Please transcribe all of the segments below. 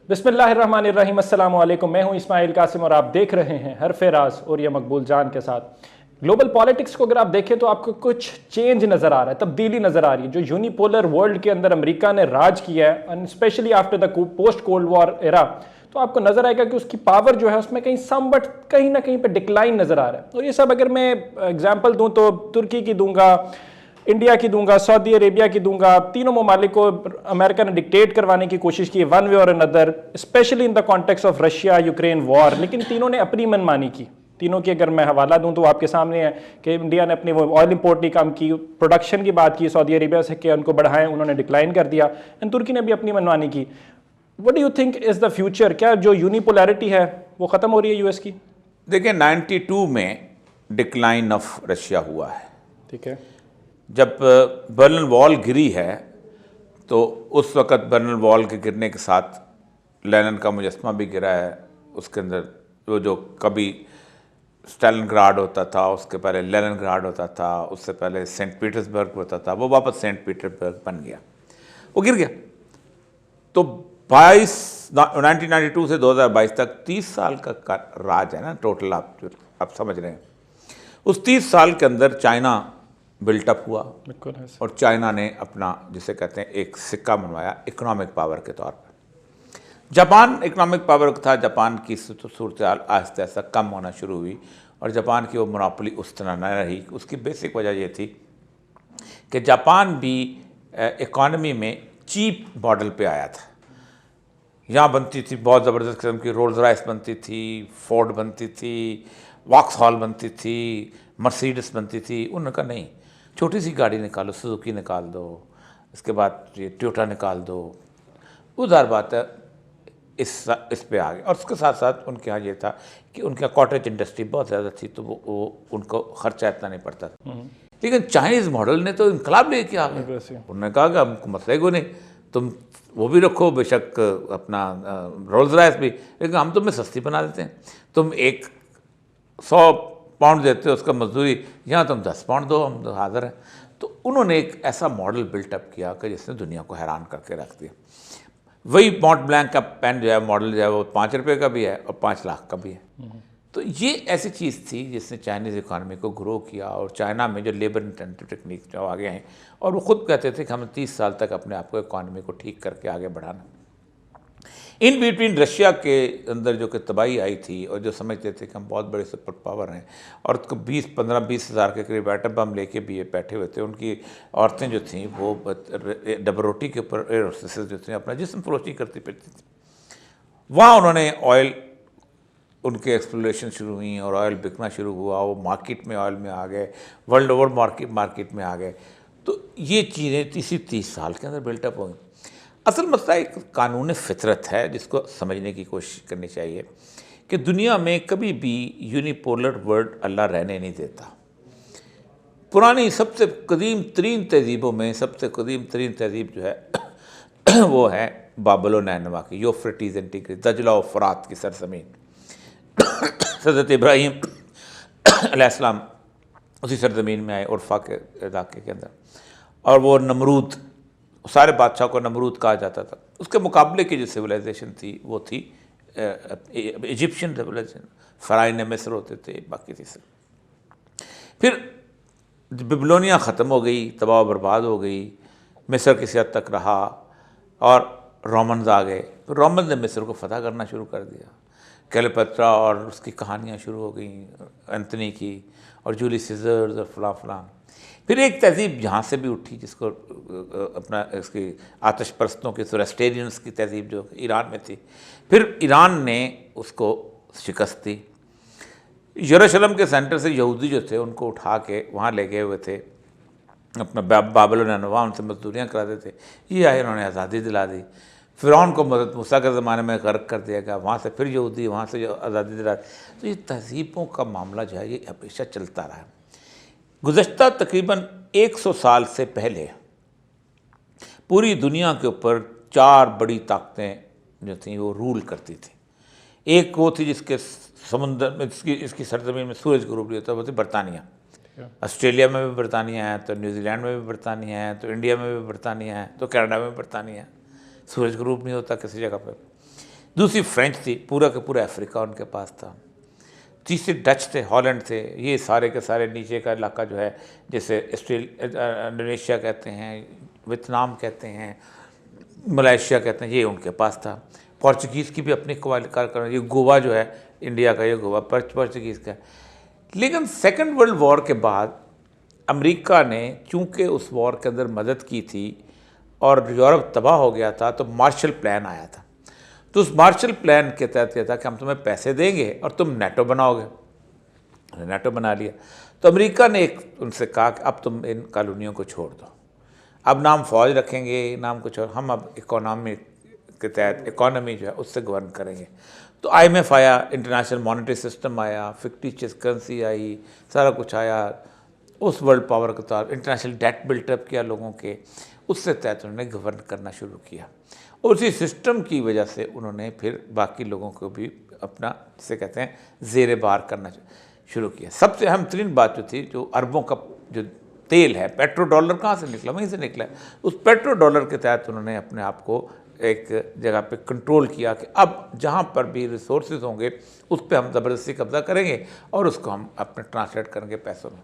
बिस्मिल्लाहिर्रहमानिर्रहीम, अस्सलाम वालेकुम। मैं हूं इस्माइल कासिम और आप देख रहे हैं हरफे राज और ये मकबूल जान के साथ। ग्लोबल पॉलिटिक्स को अगर आप देखें तो आपको कुछ चेंज नज़र आ रहा है, तब्दीली नज़र आ रही है। जो यूनिपोलर वर्ल्ड के अंदर अमेरिका ने राज किया है, and specially after the post cold war era, तो आपको नजर आएगा कि उसकी पावर जो है उसमें कहीं सम बट कहीं ना कहीं पे डिक्लाइन नजर आ रहा है। और ये सब अगर मैं एग्जांपल दूं तो तुर्की की दूंगा, इंडिया की दूंगा, सऊदी अरेबिया की दूंगा। तीनों ममालिक को अमेरिका ने डिक्टेट करवाने की कोशिश की वन वे और another, specially in the context of Russia Ukraine war. लेकिन तीनों ने अपनी मनमानी की। तीनों की अगर मैं हवाला दूं तो आपके सामने है कि इंडिया ने अपनी वो ऑयल इंपोर्ट नहीं कम की, प्रोडक्शन की बात की, सऊदी अरेबिया से कि उनको बढ़ाएं, उन्होंने डिक्लाइन कर दिया। एंड तुर्की ने भी अपनी मनमानी की। What do you think is the future? क्या जो यूनिपोलैरिटी है वो खत्म हो रही है यूएस की? देखिए 92 में डिक्लाइन ऑफ रशिया हुआ है। ठीक है। जब बर्लिन वॉल गिरी है तो उस वक़्त बर्लिन वॉल के गिरने के साथ लेनिन का मुजस्समा भी गिरा है। उसके अंदर वो जो कभी स्टालिनग्राड होता था, उसके पहले लेनिनग्राड होता था, उससे पहले सेंट पीटर्सबर्ग होता था, वो वापस सेंट पीटर्सबर्ग बन गया, वो गिर गया। तो 1992 से 2022 तक 30 साल का राज है ना टोटल। आप समझ रहे हैं। उस 30 साल के अंदर चाइना बिल्टअप हुआ और चाइना ने अपना जिसे कहते हैं एक सिक्का बनवाया इकोनॉमिक पावर के तौर पर। जापान इकोनॉमिक पावर था। जापान की सूरत हाल आहिस्ता आहिस्ता कम होना शुरू हुई और जापान की वो मोनोपोली उस तरह न रही। उसकी बेसिक वजह ये थी कि जापान भी इकॉनमी में चीप मॉडल पे आया था। यहाँ बनती थी बहुत ज़बरदस्त किस्म की रोल्स रॉयस बनती थी, फोर्ड बनती थी, वॉक्सहॉल बनती थी, मर्सिडीज बनती थी। उनका नहीं, छोटी सी गाड़ी निकालो, सुजुकी निकाल दो, इसके बाद ये टोयोटा निकाल दो। उधार बात है, इस पे आ गए। और उसके साथ साथ उनके यहाँ ये था कि उनके कॉटेज इंडस्ट्री बहुत ज़्यादा थी, तो वो उनको खर्चा इतना नहीं पड़ता था। लेकिन चाइनीज़ मॉडल ने तो इनकलाब लेके आ गए। उन्होंने कहा कि हमको मसले को नहीं, तुम वो भी रखो बेशक अपना रोल्स रॉयस भी, लेकिन हम तुम्हें सस्ती बना देते हैं। तुम 100 पाउंड देते हो उसका मजदूरी, यहाँ तुम 10 पाउंड दो, हम तो हाजिर हैं। तो उन्होंने एक ऐसा मॉडल बिल्टअप किया कि जिसने दुनिया को हैरान करके रख दिया। वही मॉन्ट ब्लैंक का पेन जो है, मॉडल जो है, वो 5 रुपये का भी है और 5 लाख का भी है। तो ये ऐसी चीज़ थी जिसने चाइनीज़ इकॉनमी को ग्रो किया। और चाइना में जो लेबर इंटेंसिव टेक्निक जो आगे हैं, और वो खुद कहते थे कि हमें 30 साल तक अपने आप को इकॉनमी को ठीक करके आगे बढ़ाना। इन बिटवीन रशिया के अंदर जो कि तबाही आई थी और जो समझते थे कि हम बहुत बड़े सुपर पावर हैं, और 15-20 हज़ार के करीब एटम बम लेके भी ये बैठे हुए थे। उनकी औरतें जो थीं वो डबल रोटी के ऊपर एयर होस्टेसेस जो थी अपना जिस्म फरोशी करती फिरती थी। वहाँ उन्होंने ऑयल, उनके एक्सप्लोरेशन शुरू हुई और ऑयल बिकना शुरू हुआ। वो मार्केट में ऑयल में आ गए, वर्ल्ड ओवर मार्केट में आ गए। तो ये चीज़ें इसी 30 साल के अंदर बिल्टअप हो गई। असल मसला एक कानून फितरत है जिसको समझने की कोशिश करनी चाहिए कि दुनिया में कभी भी यूनिपोलर वर्ल्ड अल्लाह रहने नहीं देता। पुरानी सबसे कदीम तरीन तहजीबों में सबसे कदीम तरीन तहजीब जो है वो है बाबल व नैनवा की, यूफ्रेटिस एंड टिग्रिस, दजला और फरात की सरजमीन। हज़रत इब्राहीम अलैहिस्सलाम उसी सरजमीन में आए, उर्फा के इलाके के अंदर। और वो नमरूद, सारे बादशाह को नमरूद कहा जाता था। उसके मुकाबले की जो सिविलाइजेशन थी वो थी इजिप्शियन सिविलाइजेशन। फ़राइन मिस्र होते थे, बाकी थी सब। फिर बेबीलोनिया ख़त्म हो गई, तबाह बर्बाद हो गई, मिस्र किसी हद तक रहा और रोमन्स आ गए। फिर रोमन्स ने मिस्र को फ़तह करना शुरू कर दिया। क्लेयोपेट्रा और उसकी कहानियाँ शुरू हो गई, एंथनी की और जूलियस सीजर और फलां। फिर एक तहजीब यहाँ से भी उठी जिसको अपना इसकी आतिश परस्तों की ज़ोरास्ट्रियंस की तहजीब जो ईरान में थी। फिर ईरान ने उसको शिकस्त दी। यरूशलेम के सेंटर से यहूदी जो थे उनको उठा के वहाँ ले गए हुए थे, अपना बाबल व नैनवा, उनसे मजदूरियाँ कराते थे। ये आए, उन्होंने आज़ादी दिला दी। फ़िरौन को हज़रत मूसा के ज़माने में गर्क कर दिया गया, वहाँ से फिर यहूदी, वहाँ से आज़ादी दिला। तो ये तहजीबों का मामला जो है ये हमेशा चलता रहा है। गुज़श्ता तकरीबन 100 साल से पहले पूरी दुनिया के ऊपर 4 बड़ी ताकतें जो थीं वो रूल करती थी। एक वो थी जिसके समुंदर में इसकी सरजमीन में सूरज को रूप लिया था, वो थी बरतानिया। ऑस्ट्रेलिया में भी बरतानिया है, तो न्यूजीलैंड में भी बरतानिया है, तो इंडिया में भी बरतानिया है, तो कनाडा में भी बरतानिया है। सूरज का रूप नहीं होता किसी जगह पर। दूसरी फ्रेंच थी, पूरा का पूरा अफ्रीका उनके पास था। तीसरे डच थे, हॉलैंड थे, ये सारे के सारे नीचे का इलाका जो है, जैसे इंडोनेशिया कहते हैं, वियतनाम कहते हैं, मलेशिया कहते हैं, ये उनके पास था। पोर्चुगीज़ की भी अपनी कार्यक्रम, ये गोवा जो है इंडिया का, ये गोवा पोर्चुगीज़ का। लेकिन सेकेंड वर्ल्ड वॉर के बाद अमेरिका ने चूँकि उस वॉर के अंदर मदद की थी और यूरोप तबाह हो गया था, तो मार्शल प्लान आया था। तो उस मार्शल प्लान के तहत यह था कि हम तुम्हें पैसे देंगे और तुम नेटो बनाओगे। नेटो बना लिया। तो अमेरिका ने एक उनसे कहा कि अब तुम इन कॉलोनियों को छोड़ दो, अब नाम फौज रखेंगे, नाम कुछ और, हम अब इकोनॉमी के तहत इकोनॉमी जो है उससे गवर्न करेंगे। तो IMF आया, इंटरनेशनल मॉनेटरी सिस्टम आया, फिक्टिशियस करेंसी आई, सारा कुछ आया। उस वर्ल्ड पावर के तौर इंटरनेशनल डेट बिल्टअप किया लोगों के, उससे तहत उन्होंने गवर्न करना शुरू किया। उसी सिस्टम की वजह से उन्होंने फिर बाकी लोगों को भी अपना, जिसे कहते हैं, ज़ेरे बार करना शुरू किया। सबसे अहम तरीन बात जो थी, जो अरबों का जो तेल है, पेट्रो डॉलर कहाँ से निकला, वहीं से निकला है। उस पेट्रो डॉलर के तहत उन्होंने अपने आप को एक जगह पे कंट्रोल किया कि अब जहाँ पर भी रिसोर्सेज होंगे उस पर हम ज़बरदस्ती कब्जा करेंगे और उसको हम अपने ट्रांसलेट करेंगे पैसों में।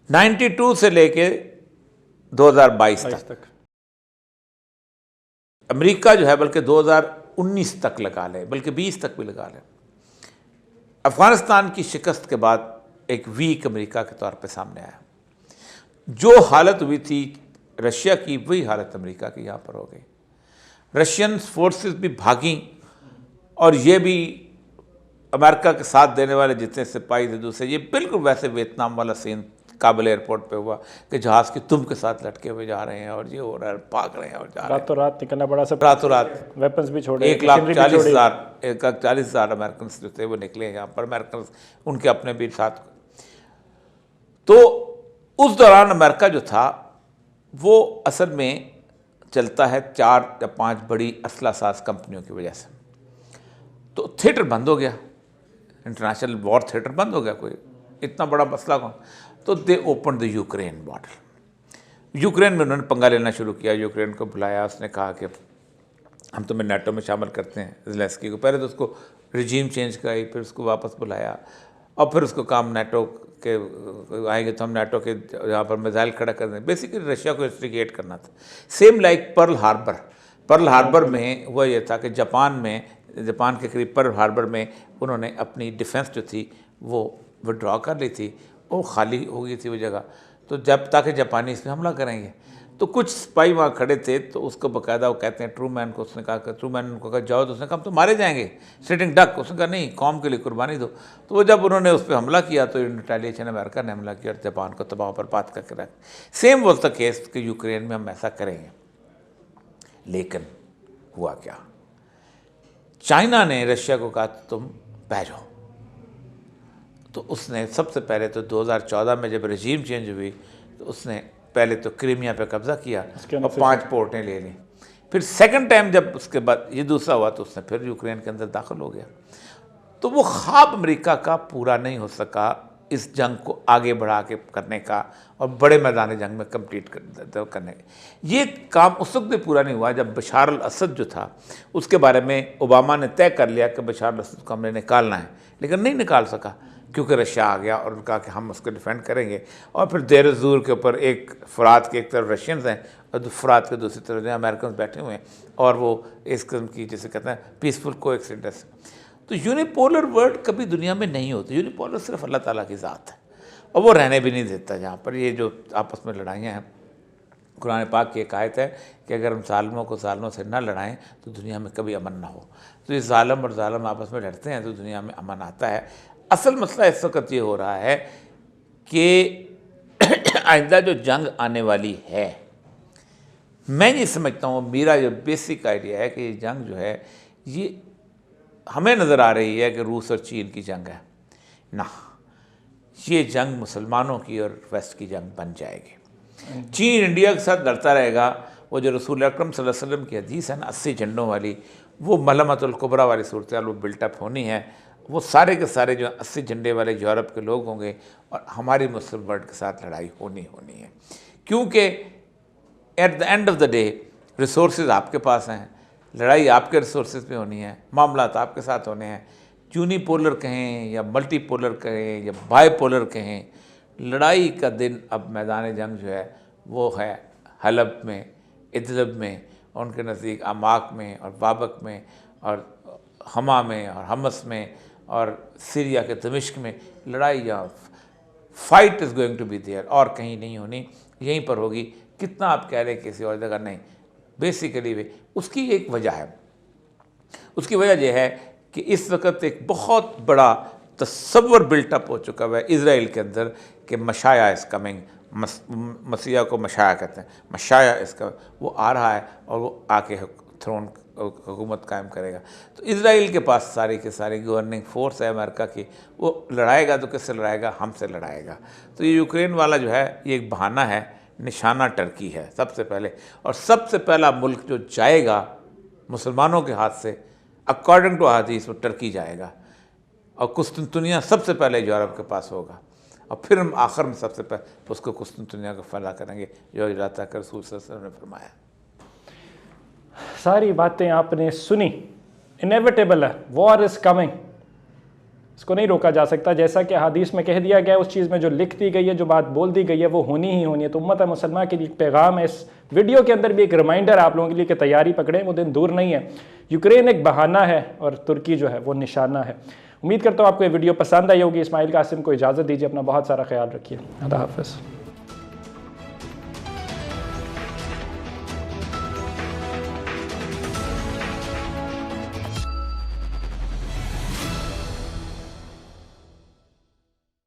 92 से लेके 2022 तक अमेरिका जो है, बल्कि 2019 तक लगा ले, बल्कि 20 तक भी लगा ले, अफगानिस्तान की शिकस्त के बाद एक वीक अमेरिका के तौर पे सामने आया। जो हालत हुई थी रशिया की, वही हालत अमेरिका की यहाँ पर हो गई। रशियन फोर्सेस भी भागी और ये भी अमेरिका के साथ देने वाले जितने सिपाही थे दूसरे, ये बिल्कुल वैसे वियतनाम वाला सीन काबुल एयरपोर्ट पे हुआ कि जहाज़ की तुम के साथ लटके हुए जा रहे हैं और ये हो रहा है, भाग रहे हैं और जा रहे हैं। रातों रात निकलना पड़ा सब, रातों रात वेपन्स भी छोड़े, 1,40,000 अमेरिकन जो थे वो निकले यहाँ पर, अमेरिकन उनके अपने भी साथ। तो उस दौरान अमेरिका जो था वो असल में चलता है 4 या 5 बड़ी असला साज कंपनियों की वजह से। तो थिएटर बंद हो गया, इंटरनेशनल वॉर थिएटर बंद हो गया, कोई इतना बड़ा मसला कौन। तो दे open the Ukraine border. Ukraine में उन्होंने पंगा लेना शुरू किया, यूक्रेन को बुलाया, उसने कहा कि हम तुम्हें नाटो में शामिल करते हैं ज़ेलेंस्की को। पहले तो उसको रिजीम चेंज कराई, फिर उसको वापस बुलाया और फिर उसको काम नाटो के आएंगे तो हम नाटो के यहाँ पर मिसाइल खड़ा कर दें। बेसिकली रशिया को इंस्टिगेट करना था। सेम लाइक पर्ल हार्बर में हुआ ये था कि जापान के करीब पर्ल हार्बर में उन्होंने अपनी डिफेंस जो थी वो विड्रॉ कर ली थी, वो खाली हो गई थी वो जगह, तो जब ताकि जापानी इस पर हमला करेंगे। तो कुछ सिपाही वहाँ खड़े थे, तो उसको बाकायदा वो कहते हैं ट्रूमैन को, उसने कहा कि ट्रूमैन उनको कहा जाओ, तो उसने कहा हम तो मारे जाएंगे, सिटिंग डक। उसने कहा नहीं, कौम के लिए कुर्बानी दो। तो वो जब उन्होंने उस पर हमला किया तो रिटेलिएशन अमेरिका ने हमला किया और जापान को तबाह पर बात करके रख। सेम वाज द केस कि यूक्रेन में हम ऐसा करेंगे। लेकिन हुआ क्या, चाइना ने रशिया को कहा तुम बह जाओ। तो उसने सबसे पहले तो 2014 में जब रजीम चेंज हुई तो उसने पहले तो क्रीमिया पे कब्जा किया और 5 पोर्टें ले ली। फिर सेकंड टाइम जब उसके बाद ये दूसरा हुआ तो उसने फिर यूक्रेन के अंदर दाखिल हो गया। तो वो ख्वाब अमेरिका का पूरा नहीं हो सका इस जंग को आगे बढ़ा के करने का और बड़े मैदान जंग में कम्पीट करने का। ये काम उस वक्त भी पूरा नहीं हुआ जब बशार अल असद जो था उसके बारे में ओबामा ने तय कर लिया कि बशार अल असद को हमने निकालना है, लेकिन नहीं निकाल सका क्योंकि रशिया आ गया और कहा कि हम उसको डिफेंड करेंगे। और फिर देर ज़ूर के ऊपर एक फ़रात के एक तरफ रशियंस हैं और फ़रात के दूसरी तरफ जो अमेरिकन बैठे हुए हैं और वो इस किस्म की जिसे कहते हैं पीसफुल को एक्सिडेंस। तो यूनिपोलर वर्ल्ड कभी दुनिया में नहीं होती। यूनिपोलर सिर्फ अल्लाह ताला की ज़ात है और वो रहने भी नहीं देता। जहाँ पर ये जो आपस में लड़ाइयाँ हैं, कुरान पाक की एक आयत है कि अगर हम ज़ालिमों को ज़ालिमों से ना लड़ाएं तो दुनिया में कभी अमन ना हो। तो ये ज़ालिम और ज़ालिम आपस में लड़ते हैं तो दुनिया में अमन आता है। असल मसला इस वक्त ये हो रहा है कि आइंदा जो जंग आने वाली है, मैं ये समझता हूँ, मेरा जो बेसिक आइडिया है कि ये जंग जो है ये हमें नज़र आ रही है कि रूस और चीन की जंग है ना, ये जंग मुसलमानों की और वेस्ट की जंग बन जाएगी। चीन इंडिया के साथ लड़ता रहेगा। वो जो रसूल अकरम सल्लल्लाहु अलैहि वसल्लम की हदीस है ना 80 झंडों वाली, वो मलमतुल कुबरा वाली सूरत वो बिल्टअप होनी है। वो सारे के सारे जो 80 झंडे वाले यूरोप के लोग होंगे और हमारी मुस्लिम वर्ल्ड के साथ लड़ाई होनी है, क्योंकि at the end of the day resources आपके पास हैं, लड़ाई आपके रिसोर्सेज पे होनी है, मामला आपके साथ होने हैं, यूनिपोलर कहें या मल्टीपोलर कहें या बाईपोलर कहें, लड़ाई का दिन अब मैदान जंग जो है वो है हलब में, इदलिब में, और उनके नज़दीक अमाक में और बाबक में और हमा में और हमस में और सीरिया के दमिश्क में लड़ाई या fight is going to be there, और कहीं नहीं होनी, यहीं पर होगी। कितना आप कह रहे हैं किसी और जगह नहीं, बेसिकली वे उसकी एक वजह है। उसकी वजह यह है कि इस वक्त एक बहुत बड़ा तसव्वुर बिल्टअप हो चुका है इज़राइल के अंदर कि मशाया इज़ कमिंग, मसीहा को मशाया कहते हैं, मशाया इसका वो आ रहा है और वो आके थ्रोन हुकूमत कायम करेगा। तो इज़राइल के पास सारी के सारी गवर्निंग फोर्स है अमेरिका की, वो लड़ाएगा तो किससे लड़ाएगा? हमसे लड़ाएगा। तो ये यूक्रेन वाला जो है ये एक बहाना है, निशाना टर्की है सबसे पहले, और सबसे पहला मुल्क जो जाएगा मुसलमानों के हाथ से अकॉर्डिंग टू हदीस वो टर्की जाएगा, और कुस्तुनतुनिया सबसे पहले यूरोप के पास होगा, और फिर हम आखिर में सबसे पहले उसको कुस्तुनतुनिया को फला करेंगे जो इरादा कर रसूल सल्लल्लाहु अलैहि वसल्लम ने फरमाया। सारी बातें आपने सुनी, इनेविटेबल है, वॉर इज़ कमिंग, इसको नहीं रोका जा सकता। जैसा कि हदीस में कह दिया गया, उस चीज़ में जो लिख दी गई है, जो बात बोल दी गई है, वो होनी ही होनी है। तो उम्मत मुसलमान के लिए एक पैगाम है, इस वीडियो के अंदर भी एक रिमाइंडर आप लोगों के लिए कि तैयारी पकड़ें, वो दिन दूर नहीं है। यूक्रेन एक बहाना है और तुर्की जो है वो निशाना है। उम्मीद करता हूँ आपको ये वीडियो पसंद आई होगी। इस्माइल कासिम को इजाज़त दीजिए, अपना बहुत सारा ख्याल रखिए। अल्लाह हाफ़िज़।